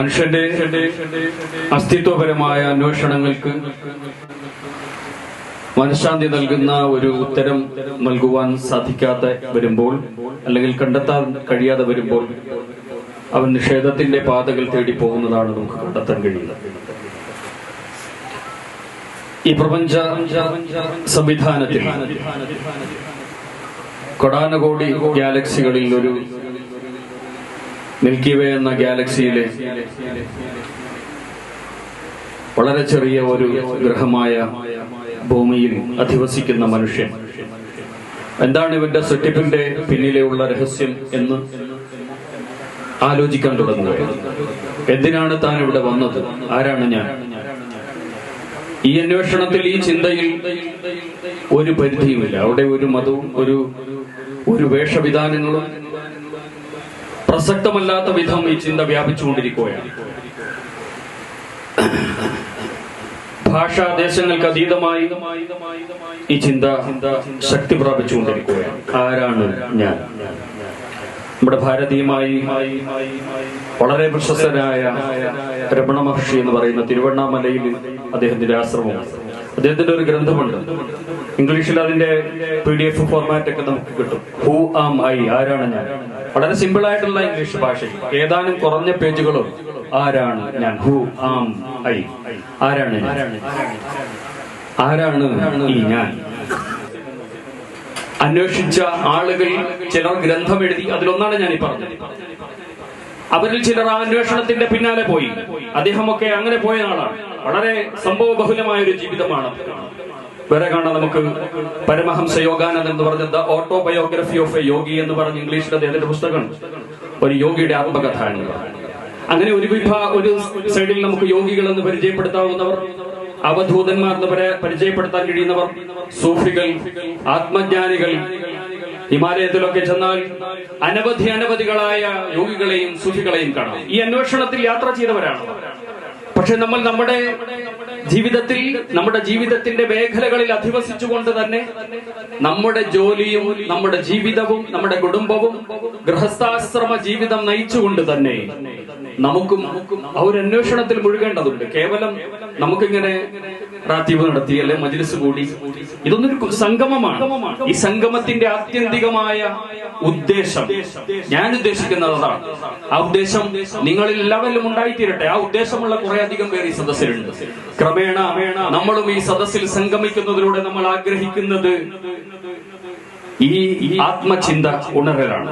മനുഷ്യന്റെ അസ്തിത്വപരമായ അന്വേഷണങ്ങൾക്ക് മനഃശാന്തി നൽകുന്ന ഒരു ഉത്തരം നൽകുവാൻ സാധിക്കാതെ വരുമ്പോൾ, അല്ലെങ്കിൽ കണ്ടെത്താൻ കഴിയാതെ വരുമ്പോൾ, അവൻ നിഷേധത്തിന്റെ പാതകൾ തേടി പോകുന്നതാണ് നമുക്ക് കണ്ടെത്താൻ കഴിയുന്നത്. ഈ പ്രപഞ്ച സംവിധാനത്തിൽ കൊടാനകോടി ഗാലക്സികളിൽ ഒരു മിൽക്കി വേ എന്ന ഗാലക്സിയിലെ വളരെ ചെറിയ ഒരു ഗ്രഹമായ ഭൂമിയിൽ അധിവസിക്കുന്ന മനുഷ്യൻ എന്താണ് ഇവന്റെ സൃഷ്ടിപ്പിന്റെ പിന്നിലെയുള്ള രഹസ്യം എന്ന് ആലോചിക്കാൻ തുടങ്ങുക. എന്തിനാണ് താൻ ഇവിടെ വന്നത്? ആരാണ് ഞാൻ? ഈ അന്വേഷണത്തിൽ, ഈ ചിന്തയിൽ ഒരു പരിധിയുമില്ല. അവിടെ ഒരു മതവും ഒരു വേഷവിധാനങ്ങളും പ്രസക്തമല്ലാത്ത വിധം ഈ ചിന്ത വ്യാപിച്ചുകൊണ്ടിരിക്കുകയാണ്. ഭാഷാ ദേശങ്ങൾക്ക് അതീതമായി ഈ ചിന്ത ശക്തി പ്രാപിച്ചുകൊണ്ടിരിക്കുകയാണ്. ആരാണ് ഞാൻ? നമ്മുടെ ഭാരതീയമായി വളരെ പ്രശസ്തനായ രമണ മഹർഷി എന്ന് പറയുന്ന തിരുവണ്ണാമലയിൽ അദ്ദേഹത്തിന്റെ ആശ്രമം, അദ്ദേഹത്തിന്റെ ഒരു ഗ്രന്ഥമുണ്ട്. ഇംഗ്ലീഷിൽ അതിന്റെ PDF ഫോർമാറ്റ് ഒക്കെ നമുക്ക് കിട്ടും. ഹൂ ആം ഐ, ആരാണ് ഞാൻ? വളരെ സിമ്പിൾ ആയിട്ടുള്ള ഇംഗ്ലീഷ് ഭാഷയിൽ ഏതാനും കുറഞ്ഞ പേജുകളും ആരാണ് ഞാൻ, ഹൂ ആം ഐ, ആരാണ് ഈ ഞാൻ? അന്വേഷിച്ച ആളുകൾ ചിലർ ഗ്രന്ഥം എഴുതി, അതിലൊന്നാണ് ഞാൻ ഈ പറഞ്ഞത്. അവരിൽ ചിലർ ആ അന്വേഷണത്തിന്റെ പിന്നാലെ പോയി. അദ്ദേഹമൊക്കെ അങ്ങനെ പോയ ആളാണ്. വളരെ സംഭവബഹുലമായ ഒരു ജീവിതമാണ്. വേറെ കാണാം നമുക്ക് പരമഹംസ യോഗാനന്ദൻ എന്ന് പറഞ്ഞ ദ ഓട്ടോബയോഗ്രഫി ഓഫ് എ യോഗി എന്ന് പറഞ്ഞ് ഇംഗ്ലീഷിൽ അദ്ദേഹത്തിന്റെ പുസ്തകം, ഒരു യോഗിയുടെ ആത്മകഥ എന്ന് പറഞ്ഞു. അങ്ങനെ ഒരു സൈഡിൽ നമുക്ക് യോഗികൾ എന്ന് പരിചയപ്പെടുത്താവുന്നവർ, അവധൂതന്മാർ എന്ന് പരിചയപ്പെടുത്താൻ കഴിയുന്നവർ, സൂഫികൾ, ആത്മജ്ഞാനികൾ. ഹിമാലയത്തിലൊക്കെ ചെന്നാൽ അനവധികളായ യോഗികളെയും സൂഫികളെയും കാണാം. ഈ അന്വേഷണത്തിൽ യാത്ര ചെയ്തവരാണ്. പക്ഷെ നമ്മൾ നമ്മുടെ ജീവിതത്തിന്റെ മേഖലകളിൽ അധിവസിച്ചുകൊണ്ട് തന്നെ നമ്മുടെ ജോലിയും നമ്മുടെ ജീവിതവും നമ്മുടെ കുടുംബവും ഗൃഹസ്ഥാശ്രമ ജീവിതം നയിച്ചുകൊണ്ട് തന്നെ നമുക്കും ആ ഒരു അന്വേഷണത്തിൽ മുഴുകേണ്ടതുണ്ട്. കേവലം നമുക്കിങ്ങനെ റാത്തീബ് നടത്തി അല്ലെ മജ്‌ലിസ് കൂടി, ഇതൊന്നൊരു സംഗമമാണ്. ഈ സംഗമത്തിന്റെ ആത്യന്തികമായ ഉദ്ദേശം, ഞാൻ ഉദ്ദേശിക്കുന്നത് അതാണ്. ആ ഉദ്ദേശം നിങ്ങളിൽ എല്ലാവരിലും ഉണ്ടായിത്തീരട്ടെ. ആ ഉദ്ദേശമുള്ള കുറെ അധികം പേർ ഈ സദസ്സിലുണ്ട്. ക്രമേണ നമ്മളും ഈ സദസ്സിൽ സംഗമിക്കുന്നതിലൂടെ നമ്മൾ ആഗ്രഹിക്കുന്നത് ഈ ആത്മചിന്ത ഉണരലാണ്.